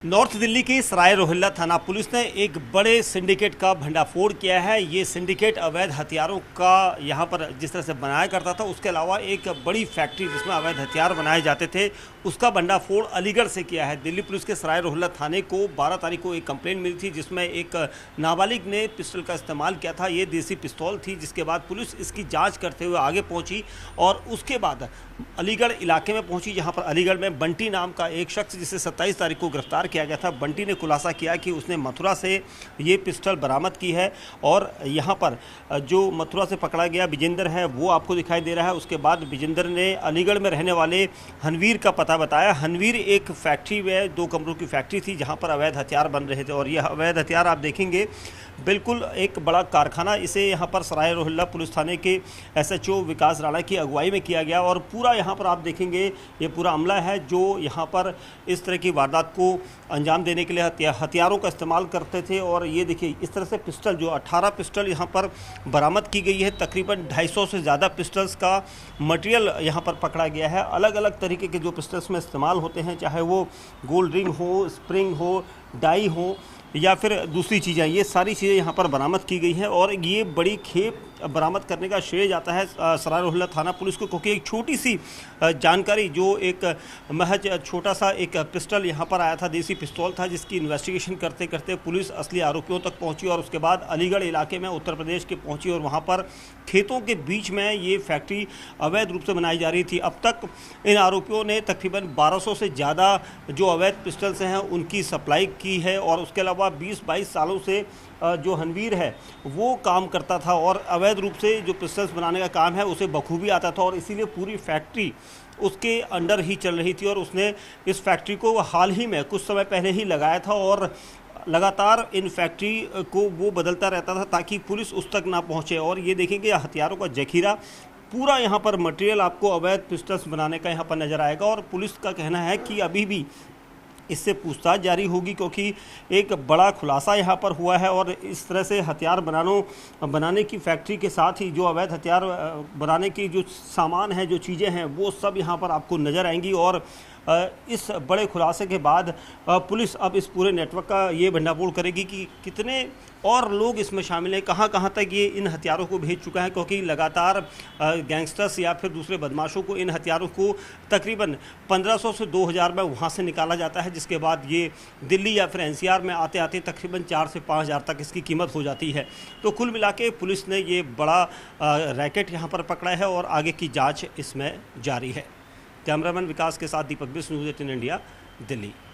North Delhi की सराय रोहिल्ला थाना police ने एक बड़े सिंडिकेट का भंडाफोड़ किया है। ये सिंडिकेट अवैध हथियारों का यहाँ पर जिस तरह से बनाया करता था, उसके अलावा एक बड़ी फैक्ट्री जिसमें अवैध हथियार बनाए जाते थे, उसका भंडाफोड़ अलीगढ़ से किया है। दिल्ली पुलिस के सराय रोहिल्ला थाने को 12 तारीख को एक कंप्लेंट मिली थी जिसमें एक नाबालिग ने पिस्टल का इस्तेमाल किया था। ये देसी पिस्तौल थी, जिसके बाद पुलिस इसकी जाँच करते हुए आगे पहुँची और उसके बाद अलीगढ़ इलाके में पहुँची, जहाँ पर अलीगढ़ में बंटी नाम का एक शख्स जिसे 27 तारीख को गिरफ्तार किया गया था। बंटी ने खुलासा किया कि उसने मथुरा से ये पिस्टल बरामद की है और यहाँ पर जो मथुरा से पकड़ा गया विजेंद्र है वो आपको दिखाई दे रहा है। उसके बाद विजेंद्र ने अलीगढ़ में रहने वाले हनवीर का पता बताया। हनवीर एक फैक्ट्री में 2 कमरों की फैक्ट्री थी जहाँ पर अवैध हथियार बन रहे थे और यह अवैध हथियार आप देखेंगे बिल्कुल एक बड़ा कारखाना, इसे यहाँ पर सराय रोहिल्ला पुलिस थाने के SHO विकास राणा की अगुवाई में किया गया और पूरा यहाँ पर आप देखेंगे ये पूरा अमला है जो यहाँ पर इस तरह की वारदात को अंजाम देने के लिए हथियारों का इस्तेमाल करते थे। और ये देखिए इस तरह से पिस्टल जो 18 पिस्टल यहाँ पर बरामद की गई है। तकरीबन 250 से ज़्यादा पिस्टल्स का मटेरियल यहाँ पर पकड़ा गया है। अलग अलग तरीके के जो पिस्टल्स में इस्तेमाल होते हैं, चाहे वो गोल्ड रिंग हो, स्प्रिंग हो, डाई हो या फिर दूसरी चीज़ें, ये सारी चीज़ें यहाँ पर बरामद की गई हैं। और ये बड़ी खेप बरामद करने का श्रेय जाता है सराय रोहिल्ला थाना पुलिस को, क्योंकि एक छोटी सी जानकारी, जो एक महज छोटा सा एक पिस्टल यहाँ पर आया था, देसी पिस्तौल था, जिसकी इन्वेस्टिगेशन करते करते पुलिस असली आरोपियों तक पहुँची और उसके बाद अलीगढ़ इलाके में उत्तर प्रदेश के पहुँची और वहाँ पर खेतों के बीच में ये फैक्ट्री अवैध रूप से बनाई जा रही थी। अब तक इन आरोपियों ने तकरीबन 1200 से ज़्यादा जो अवैध पिस्टल्स हैं उनकी सप्लाई की है और उसके अलावा 20-22 सालों से जो हनवीर है वो काम करता था और अवैध रूप से जो पिस्टल्स बनाने का काम है उसे बखूबी आता था और इसीलिए पूरी फैक्ट्री उसके अंडर ही चल रही थी। और उसने इस फैक्ट्री को हाल ही में कुछ समय पहले ही लगाया था और लगातार इन फैक्ट्री को वो बदलता रहता था ताकि पुलिस उस तक ना पहुँचे। और ये देखेंगे हथियारों का जखीरा, पूरा यहाँ पर मटेरियल आपको अवैध पिस्टल्स बनाने का यहाँ पर नज़र आएगा। और पुलिस का कहना है कि अभी भी इससे पूछताछ जारी होगी, क्योंकि एक बड़ा खुलासा यहाँ पर हुआ है और इस तरह से हथियार बनाने की फैक्ट्री के साथ ही जो अवैध हथियार बनाने की जो सामान है, जो चीज़ें हैं, वो सब यहाँ पर आपको नज़र आएंगी। और इस बड़े खुलासे के बाद पुलिस अब इस पूरे नेटवर्क का ये भंडाफोड़ करेगी कि कितने और लोग इसमें शामिल हैं, कहाँ कहाँ तक ये इन हथियारों को भेज चुका है, क्योंकि लगातार गैंगस्टर्स या फिर दूसरे बदमाशों को इन हथियारों को तकरीबन 1500 से 2000 में वहाँ से निकाला जाता है, जिसके बाद ये दिल्ली या फिर NCR में आते आते तकरीबन 4 से 5000 तक इसकी कीमत हो जाती है। तो कुल मिला के पुलिस ने ये बड़ा रैकेट यहाँ पर पकड़ा है और आगे की जाँच इसमें जारी है। कैमरामैन विकास के साथ दीपक बिष्ट, न्यूज़ 18 इंडिया, दिल्ली।